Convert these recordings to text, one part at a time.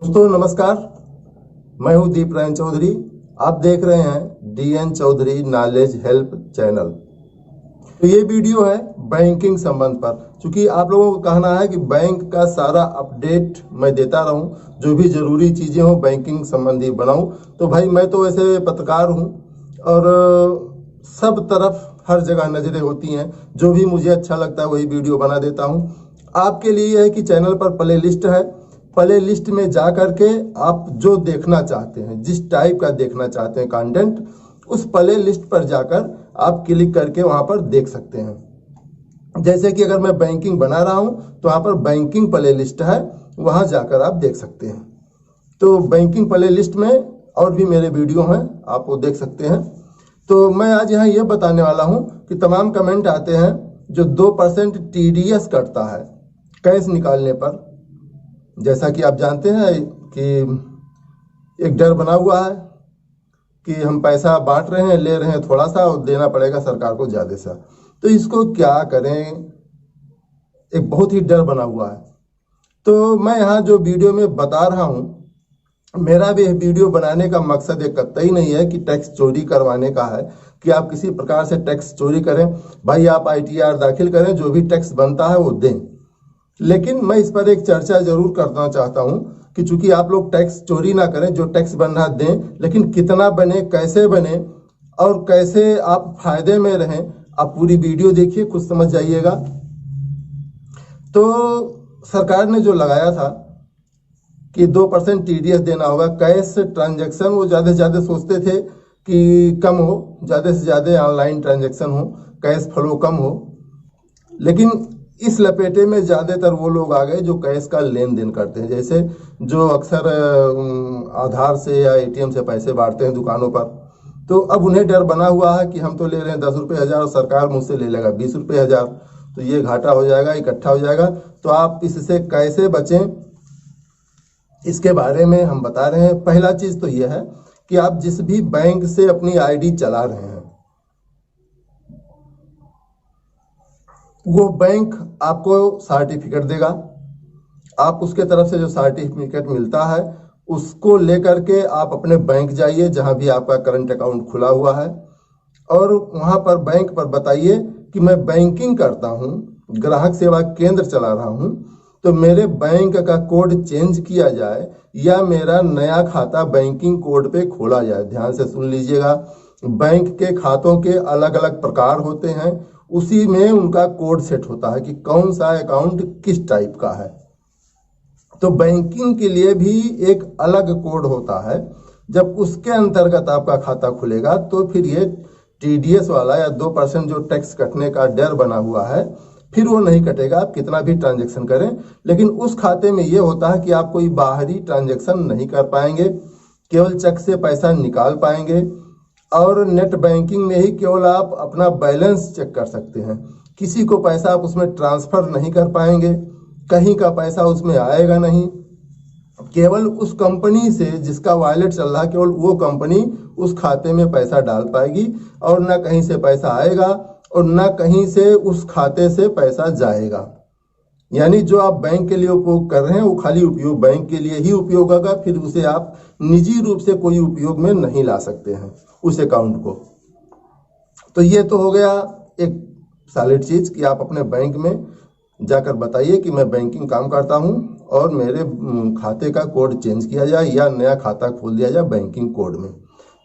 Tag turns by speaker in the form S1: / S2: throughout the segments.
S1: दोस्तों नमस्कार, मैं हूं दीप रायन चौधरी। आप देख रहे हैं D N Chaudhary knowledge help channel. तो ये वीडियो है बैंकिंग संबंध पर। क्योंकि आप लोगों को कहना है कि बैंक का सारा अपडेट मैं देता रहूं, जो भी जरूरी चीजें हो बैंकिंग संबंधी बनाऊं। तो भाई मैं तो वैसे पत्रकार हूं और सब तरफ हर जगह नजरें होती हैं। जो भी मुझे अच्छा लगता है वही वीडियो बना देता हूं। आपके लिए है कि चैनल पर प्ले लिस्ट है, प्ले लिस्ट में जा करके आप जो देखना चाहते हैं, जिस टाइप का देखना चाहते हैं कंटेंट, उस प्ले लिस्ट पर जाकर आप क्लिक करके वहां पर देख सकते हैं। जैसे कि अगर मैं बैंकिंग बना रहा हूं तो वहां पर बैंकिंग प्ले लिस्ट है, वहां जाकर आप देख सकते हैं। तो बैंकिंग प्ले लिस्ट में और भी मेरे वीडियो हैं, आप वो देख सकते हैं। तो मैं आज यहाँ ये बताने वाला हूं कि तमाम कमेंट आते हैं जो 2% TDS कटता है कैश निकालने पर। जैसा कि आप जानते हैं कि एक डर बना हुआ है कि हम पैसा बांट रहे हैं, ले रहे हैं थोड़ा सा और देना पड़ेगा सरकार को ज्यादा सा। तो इसको क्या करें, एक बहुत ही डर बना हुआ है। तो मैं यहाँ जो वीडियो में बता रहा हूँ, मेरा भी वीडियो बनाने का मकसद एक कतई नहीं है कि टैक्स चोरी करवाने का है, कि आप किसी प्रकार से टैक्स चोरी करें। भाई आप ITR दाखिल करें, जो भी टैक्स बनता है वो दें। लेकिन मैं इस पर एक चर्चा जरूर करना चाहता हूं कि चूंकि आप लोग टैक्स चोरी ना करें, जो टैक्स बन रहा दें, लेकिन कितना बने, कैसे बने और कैसे आप फायदे में रहें। आप पूरी वीडियो देखिए, कुछ समझ जाइएगा। तो सरकार ने जो लगाया था कि 2% TDS देना होगा कैश ट्रांजैक्शन, वो ज्यादा से ज्यादा सोचते थे कि कम हो, ज्यादा से ज्यादा ऑनलाइन ट्रांजैक्शन हो, कैश फ्लो कम हो। लेकिन इस लपेटे में ज्यादातर वो लोग आ गए जो कैश का लेन देन करते हैं, जैसे जो अक्सर आधार से या ATM से पैसे बांटते हैं दुकानों पर। तो अब उन्हें डर बना हुआ है कि हम तो ले रहे हैं 10 रुपये हजार और सरकार मुझसे ले लेगा 20 रुपये हजार, तो ये घाटा हो जाएगा, इकट्ठा हो जाएगा। तो आप इससे कैसे बचें, इसके बारे में हम बता रहे हैं। पहला चीज तो यह है कि आप जिस भी बैंक से अपनी ID चला रहे हैं, वो बैंक आपको सर्टिफिकेट देगा। आप उसके तरफ से जो सर्टिफिकेट मिलता है उसको लेकर के आप अपने बैंक जाइए, जहां भी आपका करंट अकाउंट खुला हुआ है, और वहां पर बैंक पर बताइए कि मैं बैंकिंग करता हूं, ग्राहक सेवा केंद्र चला रहा हूं, तो मेरे बैंक का कोड चेंज किया जाए या मेरा नया खाता बैंकिंग कोड पे खोला जाए। ध्यान से सुन लीजिएगा, बैंक के खातों के अलग अलग प्रकार होते हैं, उसी में उनका कोड सेट होता है कि कौन सा अकाउंट किस टाइप का है। तो बैंकिंग के लिए भी एक अलग कोड होता है। जब उसके अंतर्गत आपका खाता खुलेगा तो फिर ये TDS वाला या 2% जो टैक्स कटने का डर बना हुआ है, फिर वो नहीं कटेगा, आप कितना भी ट्रांजैक्शन करें। लेकिन उस खाते में ये होता है कि आप कोई बाहरी ट्रांजैक्शन नहीं कर पाएंगे, केवल चेक से पैसा निकाल पाएंगे, और नेट बैंकिंग में ही केवल आप अपना बैलेंस चेक कर सकते हैं। किसी को पैसा आप उसमें ट्रांसफर नहीं कर पाएंगे, कहीं का पैसा उसमें आएगा नहीं। केवल उस कंपनी से जिसका वॉलेट चल रहा है, केवल वो कंपनी उस खाते में पैसा डाल पाएगी, और ना कहीं से पैसा आएगा और ना कहीं से उस खाते से पैसा जाएगा। यानी जो आप बैंक के लिए उपयोग कर रहे हैं वो खाली उपयोग बैंक के लिए ही उपयोग होगा, फिर उसे आप निजी रूप से कोई उपयोग में नहीं ला सकते हैं उस अकाउंट को। तो ये तो हो गया एक सॉलिड चीज कि आप अपने बैंक में जाकर बताइए कि मैं बैंकिंग काम करता हूं और मेरे खाते का कोड चेंज किया जाए या नया खाता खोल दिया जाए बैंकिंग कोड में।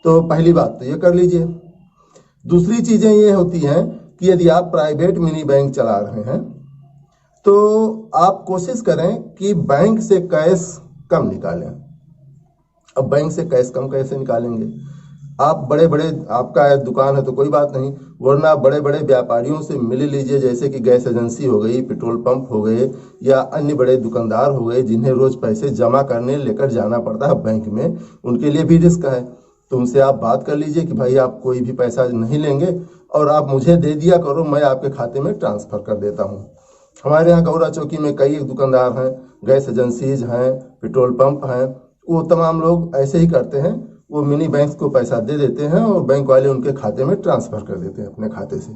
S1: तो पहली बात तो ये कर लीजिए। दूसरी चीजें ये होती हैं कि यदि आप प्राइवेट मिनी बैंक चला रहे हैं तो आप कोशिश करें कि बैंक से कैश कम निकालें। अब बैंक से कैश कम कैसे निकालेंगे? आप बड़े बड़े, आपका दुकान है तो कोई बात नहीं, वरना बड़े बड़े व्यापारियों से मिल लीजिए, जैसे कि गैस एजेंसी हो गई, पेट्रोल पंप हो गए, या अन्य बड़े दुकानदार हो गए जिन्हें रोज पैसे जमा करने लेकर जाना पड़ता है बैंक में, उनके लिए भी रिस्क है। तो उनसे आप बात कर लीजिए कि भाई आप कोई भी पैसा नहीं लेंगे और आप मुझे दे दिया करो, मैं आपके खाते में ट्रांसफर कर देता हूँ। हमारे यहाँ गौरा चौकी में कई दुकानदार हैं, गैस एजेंसीज हैं, पेट्रोल पंप हैं, वो तमाम लोग ऐसे ही करते हैं। वो मिनी बैंक को पैसा दे देते हैं और बैंक वाले उनके खाते में ट्रांसफर कर देते हैं अपने खाते से।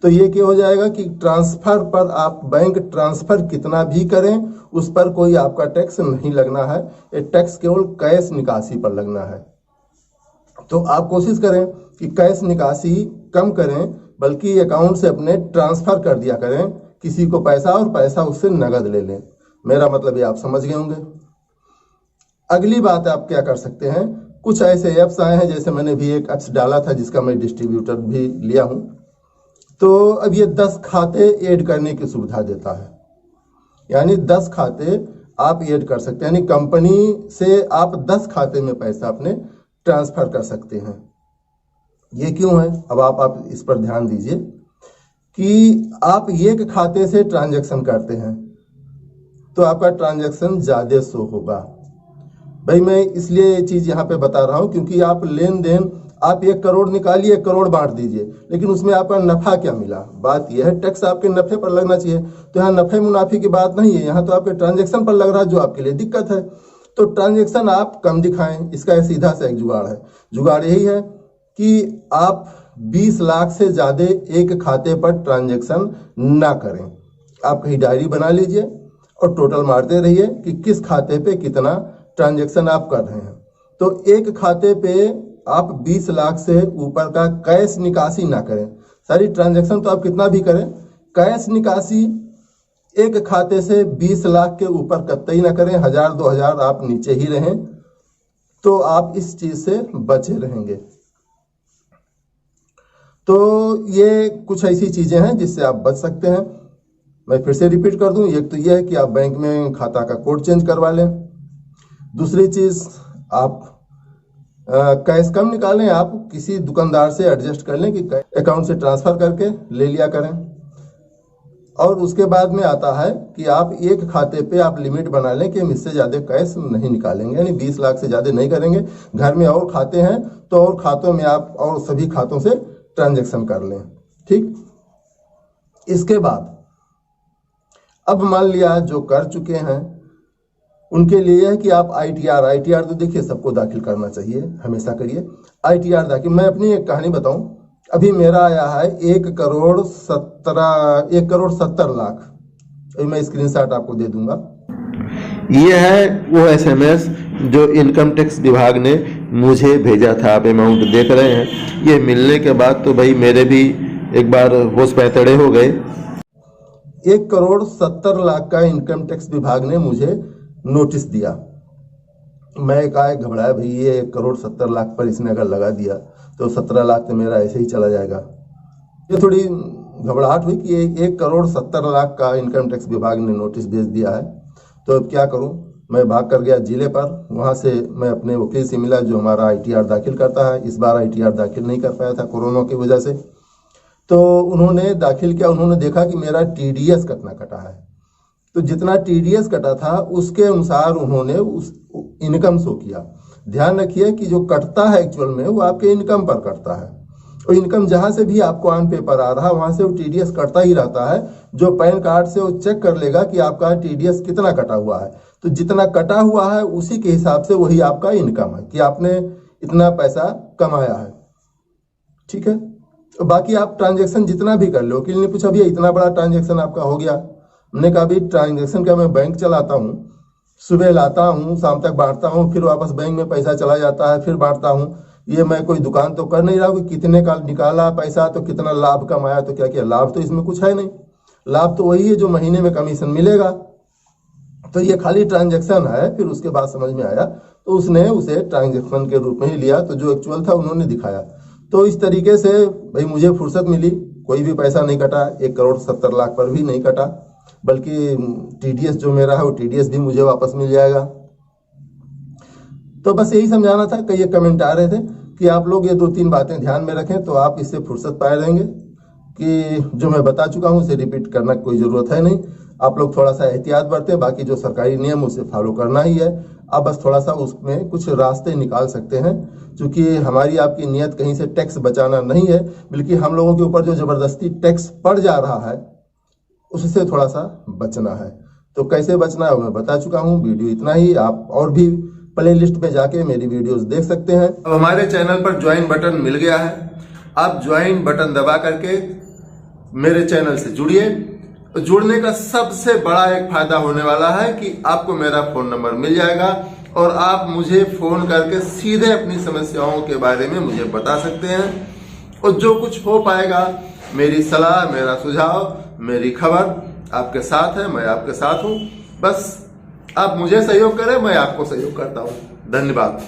S1: तो ये क्या हो जाएगा कि ट्रांसफर पर आप बैंक ट्रांसफर कितना भी करें उस पर कोई आपका टैक्स नहीं लगना है। ये टैक्स केवल कैश निकासी पर लगना है। तो आप कोशिश करें कि कैश निकासी कम करें, बल्कि अकाउंट से अपने ट्रांसफर कर दिया करें किसी को पैसा, और पैसा उससे नगद ले लें। मेरा मतलब ये आप समझ गए होंगे। अगली बात आप क्या कर सकते हैं, कुछ ऐसे ऐप्स आए हैं, जैसे मैंने भी एक ऐप्स डाला था जिसका मैं डिस्ट्रीब्यूटर भी लिया हूं। तो अब ये 10 खाते ऐड करने की सुविधा देता है, यानी 10 खाते आप ऐड कर सकते हैं, यानी कंपनी से आप 10 खाते में पैसा अपने ट्रांसफर कर सकते हैं। ये क्यों है, अब आप इस पर ध्यान दीजिए कि आप एक खाते से ट्रांजैक्शन करते हैं तो आपका ट्रांजैक्शन ज्यादा शो होगा। भाई मैं इसलिए ये चीज यहाँ पे बता रहा हूँ क्योंकि आप लेन देन, आप 1 करोड़ निकालिए, 1 करोड़ बांट दीजिए, लेकिन उसमें आपका नफा क्या मिला। बात यह है टैक्स आपके नफे पर लगना चाहिए, तो यहाँ नफे मुनाफे की बात नहीं है, यहाँ तो आपके ट्रांजैक्शन पर लग रहा है, जो आपके लिए दिक्कत है। तो ट्रांजैक्शन आप कम दिखाएं, इसका सीधा सा एक जुगाड़ है। जुगाड़ यही है कि आप 20 लाख से ज्यादा एक खाते पर ट्रांजैक्शन ना करें। आप कहीं डायरी बना लीजिए और टोटल मारते रहिए कि किस खाते पे कितना ट्रांजैक्शन आप कर रहे हैं। तो एक खाते पे आप 20 लाख से ऊपर का कैश निकासी ना करें। सारी ट्रांजैक्शन तो आप कितना भी करें, कैश निकासी एक खाते से 20 लाख के ऊपर कतई ना करें। 1000-2000 आप नीचे ही रहें, तो आप इस चीज से बचे रहेंगे। तो ये कुछ ऐसी चीजें हैं जिससे आप बच सकते हैं। मैं फिर से रिपीट कर दूं, एक तो यह है कि आप बैंक में खाता का कोड चेंज करवा लें। दूसरी चीज, आप कैश कम निकालें, आप किसी दुकानदार से एडजस्ट कर लें कि अकाउंट से ट्रांसफर करके ले लिया करें। और उसके बाद में आता है कि आप एक खाते पे आप लिमिट बना लें कि हम इससे ज्यादा कैश नहीं निकालेंगे, यानी 20 लाख से ज्यादा नहीं करेंगे। घर में और खाते हैं तो और खातों में आप और सभी खातों से ट्रांजैक्शन कर लें। ठीक, इसके बाद अब मान लिया जो कर चुके हैं उनके लिए है कि आप ITR तो देखिए सबको दाखिल करना चाहिए, हमेशा करिए ITR दाखिल। मैं अपनी एक कहानी बताऊं, अभी मेरा आया है 1 करोड़ 70 लाख। अभी मैं स्क्रीनशॉट आपको दे दूंगा।
S2: ये है वो SMS जो इनकम टैक्स विभाग ने मुझे भेजा था। आप अमाउंट देख रहे हैं। ये मिलने के बाद तो भाई मेरे भी एक बार होश पैतड़े हो गए।
S1: 1 करोड़ 70 लाख का इनकम टैक्स विभाग ने मुझे नोटिस दिया। मैं कहा घबराया, भाई ये 1 करोड़ 70 लाख पर इसने अगर लगा दिया तो 17 लाख तो मेरा ऐसे ही चला जाएगा। ये थोड़ी घबराहट हुई कि 1 करोड़ 70 लाख का इनकम टैक्स विभाग ने नोटिस भेज दिया है। तो अब क्या करूं, मैं भाग कर गया जिले पर। वहां से मैं अपने वकील से मिला जो हमारा ITR दाखिल करता है। इस बार ITR दाखिल नहीं कर पाया था कोरोना की वजह से। तो उन्होंने दाखिल किया, उन्होंने देखा कि मेरा TDS कितना कटा है। तो जितना TDS कटा था उसके अनुसार उन्होंने उस इनकम शो किया। ध्यान रखिए कि जो कटता है एक्चुअल में वो आपके इनकम पर कटता है, और इनकम जहां से भी आपको ऑन पेपर आ रहा है वहां से वो TDS कटता ही रहता है। जो पैन कार्ड से वो चेक कर लेगा कि आपका TDS कितना कटा हुआ है, तो जितना कटा हुआ है उसी के हिसाब से वही आपका इनकम है कि आपने इतना पैसा कमाया है। ठीक है, तो बाकी आप ट्रांजेक्शन जितना भी कर लो। वकील ने पूछा भैया इतना बड़ा ट्रांजेक्शन आपका हो गया। हमने कहा भी ट्रांजेक्शन क्या, मैं बैंक चलाता हूँ, सुबह लाता हूँ, शाम तक बांटता हूँ, फिर वापस बैंक में पैसा चला जाता है, फिर बांटता हूँ। ये मैं कोई दुकान तो कर नहीं रहा हूँ कि कितने का निकाला पैसा तो कितना लाभ कमाया तो क्या किया। लाभ तो इसमें कुछ है नहीं, लाभ तो वही है जो महीने में कमीशन मिलेगा। तो ये खाली ट्रांजेक्शन है। फिर उसके बाद समझ में आया तो उसने उसे ट्रांजेक्शन के रूप में ही लिया, तो जो एक्चुअल था उन्होंने दिखाया। तो इस तरीके से भाई मुझे फुर्सत मिली, कोई भी पैसा नहीं कटा, 1 करोड़ 70 लाख पर भी नहीं कटा, बल्कि TDS जो मेरा है वो TDS भी मुझे वापस मिल जाएगा। तो बस यही समझाना था। कई कमेंट आ रहे थे कि आप लोग ये 2-3 बातें ध्यान में रखें तो आप इससे फुर्सत पाए रहेंगे, कि जो मैं बता चुका हूं उसे रिपीट करना कोई जरूरत है नहीं। आप लोग थोड़ा सा एहतियात बरतें, बाकी जो सरकारी नियम उसे फॉलो करना ही है। आप बस थोड़ा सा उसमें कुछ रास्ते निकाल सकते हैं, क्योंकि हमारी आपकी नियत कहीं से टैक्स बचाना नहीं है, बल्कि हम लोगों के ऊपर जो जबरदस्ती टैक्स पड़ जा रहा है उससे थोड़ा सा बचना है। तो कैसे बचना है मैं बता चुका हूं। वीडियो इतना ही। आप और भी प्ले लिस्ट में जाके मेरी वीडियोस देख सकते हैं। अब हमारे चैनल पर ज्वाइन बटन मिल गया है। आप ज्वाइन बटन दबा करके मेरे चैनल से जुड़िए। जुड़ने का सबसे बड़ा एक फायदा होने वाला है कि आपको मेरा फोन नंबर मिल जाएगा और आप मुझे फोन करके सीधे अपनी समस्याओं के बारे में मुझे बता सकते हैं, और जो कुछ हो पाएगा, मेरी सलाह, मेरा सुझाव, मेरी खबर आपके साथ है, मैं आपके साथ हूं। बस आप मुझे सहयोग करें, मैं आपको सहयोग करता हूं। धन्यवाद।